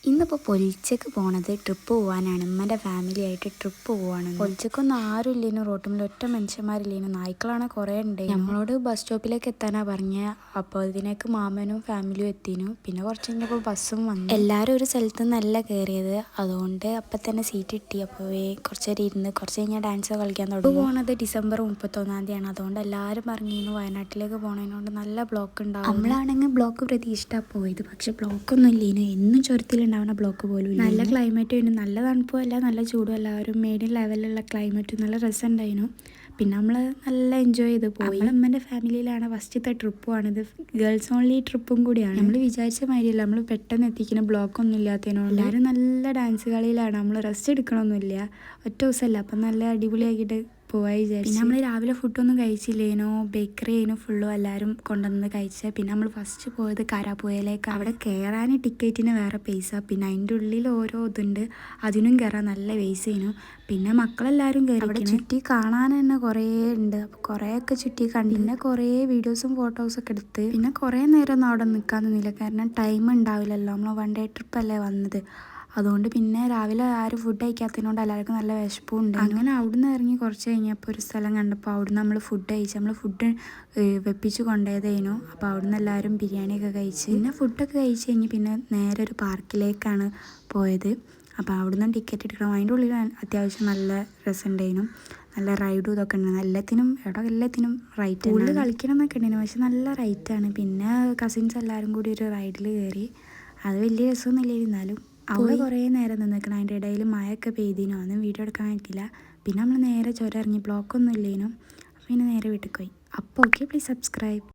ഇന്നിപ്പോൾ പൊലിച്ചക്ക് പോണത് ട്രിപ്പ് പോകാനാണ്. ഉമ്മൻ്റെ ഫാമിലി ആയിട്ട് ട്രിപ്പ് പോവാണ്. പൊലിച്ചക്കൊന്നും ആരും ഇല്ലേനു, റോട്ടുമ്പിൽ ഒറ്റ മനുഷ്യന്മാരില്ലേനു, നായ്ക്കളാണ് കുറേ ഉണ്ട്. നമ്മളോട് ബസ് സ്റ്റോപ്പിലേക്ക് എത്താനാ പറഞ്ഞ. അപ്പോൾ ഇതിനേക്ക് മാമനും ഫാമിലിയും എത്തിനു. പിന്നെ കുറച്ച് കഴിഞ്ഞപ്പോൾ ബസ്സും വന്നു. എല്ലാവരും ഒരു സ്ഥലത്ത് നിന്നല്ല കയറിയത്, അതുകൊണ്ട് അപ്പം തന്നെ സീറ്റ് കിട്ടി. അപ്പോൾ കുറച്ച് നേരം ഇരുന്ന് കുറച്ച് കഴിഞ്ഞാൽ ഡാൻസ് കളിക്കാൻ തുടങ്ങി. പോകുന്നത് ഡിസംബർ 31 അതുകൊണ്ട് എല്ലാവരും പറഞ്ഞിരുന്നു വയനാട്ടിലേക്ക് പോകുന്നതിനോണ്ട് നല്ല ബ്ലോക്ക് ഉണ്ടാവും. നമ്മളാണെങ്കിൽ ബ്ലോക്ക് പ്രതീക്ഷിച്ചിട്ടാണ് പോയത്, പക്ഷെ ബ്ലോക്കൊന്നും ഇല്ലേനു. എന്നും ചുരത്തിലുണ്ടാവുന്ന ബ്ലോക്ക് പോലും നല്ല ക്ലൈമറ്റും ആയിരുന്നു. നല്ല തണുപ്പും അല്ല നല്ല ചൂടും അല്ല, ഒരു മീഡിയം ലെവലിലുള്ള ക്ലൈമറ്റും നല്ല രസമുണ്ടായിരുന്നു. പിന്നെ നമ്മൾ നല്ല എൻജോയ് ചെയ്ത് പോയി. അമ്മൻ്റെ ഫാമിലിയിലാണ് ഫസ്റ്റത്തെ ട്രിപ്പുമാണ് ഇത്. ഗേൾസ് ഓൺലി ട്രിപ്പും കൂടിയാണ്. നമ്മൾ വിചാരിച്ച മാതിരിയല്ല, നമ്മൾ പെട്ടെന്ന് എത്തിക്കുന്ന ബ്ലോക്കൊന്നും ഇല്ലാത്തതിനോട് എല്ലാവരും നല്ല ഡാൻസ് കളിയിലാണ്. നമ്മൾ റെസ്റ്റ് എടുക്കണമൊന്നുമില്ല, ഒറ്റ ദിവസമല്ല. അപ്പം നല്ല അടിപൊളിയാക്കിയിട്ട് പോയി വിചാരിച്ചു. പിന്നെ നമ്മൾ രാവിലെ ഫുഡൊന്നും കഴിച്ചില്ലേനോ, ബേക്കറി ആയിരുന്നു ഫുള്ളും എല്ലാവരും കൊണ്ടുവന്ന് കഴിച്ചത്. പിന്നെ നമ്മൾ ഫസ്റ്റ് പോയത് കാരാപ്പുഴയിലേക്ക്. അവിടെ കയറാൻ ടിക്കറ്റിന് വേറെ പൈസ, പിന്നെ അതിൻ്റെ ഉള്ളിൽ ഓരോ ഇതുണ്ട്, അതിനും കയറാൻ നല്ല പൈസ ആയിരുന്നു. പിന്നെ മക്കളെല്ലാവരും കയറി. അവിടെ ചുറ്റി കാണാൻ തന്നെ കുറേ ഉണ്ട്. അപ്പോൾ കുറേയൊക്കെ ചുറ്റി കണ്ടു. പിന്നെ കുറേ വീഡിയോസും ഫോട്ടോസൊക്കെ എടുത്ത്. പിന്നെ കുറേ നേരം ഒന്നും അവിടെ നിൽക്കാൻ നിന്നില്ല, കാരണം ടൈം ഉണ്ടാവില്ലല്ലോ, നമ്മൾ 1 ഡേ ട്രിപ്പല്ലേ വന്നത്. അതുകൊണ്ട് പിന്നെ രാവിലെ ആരും ഫുഡ് കഴിക്കാത്തതിനോണ്ട് എല്ലാവർക്കും നല്ല വിശപ്പും ഉണ്ട്. അങ്ങനെ അവിടുന്ന് ഇറങ്ങി കുറച്ച് കഴിഞ്ഞപ്പോൾ ഒരു സ്ഥലം കണ്ടപ്പോൾ അവിടുന്ന് നമ്മൾ ഫുഡ് കഴിച്ചു. നമ്മൾ ഫുഡ് വെപ്പിച്ച് കൊണ്ടുപോയതേനു. അപ്പോൾ അവിടുന്ന് എല്ലാവരും ബിരിയാണിയൊക്കെ കഴിച്ച് പിന്നെ ഫുഡൊക്കെ കഴിച്ച് കഴിഞ്ഞ് പിന്നെ നേരെ ഒരു പാർക്കിലേക്കാണ് പോയത്. അപ്പോൾ അവിടുന്ന് ടിക്കറ്റ് എടുക്കണം. അതിൻ്റെ ഉള്ളിൽ അത്യാവശ്യം നല്ല രസമുണ്ടായിരുന്നു, നല്ല റൈഡും ഇതൊക്കെ ഉണ്ട്. എല്ലാത്തിനും റൈറ്റ്. ഉള്ളിൽ കളിക്കണം എന്നൊക്കെ ഉണ്ടായിരുന്നു, പക്ഷെ നല്ല റൈറ്റാണ്. പിന്നെ കസിൻസ് എല്ലാവരും കൂടി ഒരു റൈഡിൽ കയറി. അത് വലിയ രസമൊന്നുമില്ല, ഇരുന്നാലും അവിടെ കുറേ നേരം നിൽക്കണം. അതിൻ്റെ ഇടയിൽ മഴയൊക്കെ പെയ്തിനോ, അതൊന്നും വീഡിയോ എടുക്കാൻ പറ്റില്ല. പിന്നെ നമ്മൾ നേരെ ചുരം ഇറങ്ങി, ബ്ലോക്കൊന്നും ഇല്ലേനു. അപ്പോൾ പിന്നെ നേരെ വീട്ടിൽ പോയി. അപ്പോൾ ഓക്കെ, പ്ലീസ് സബ്സ്ക്രൈബ്.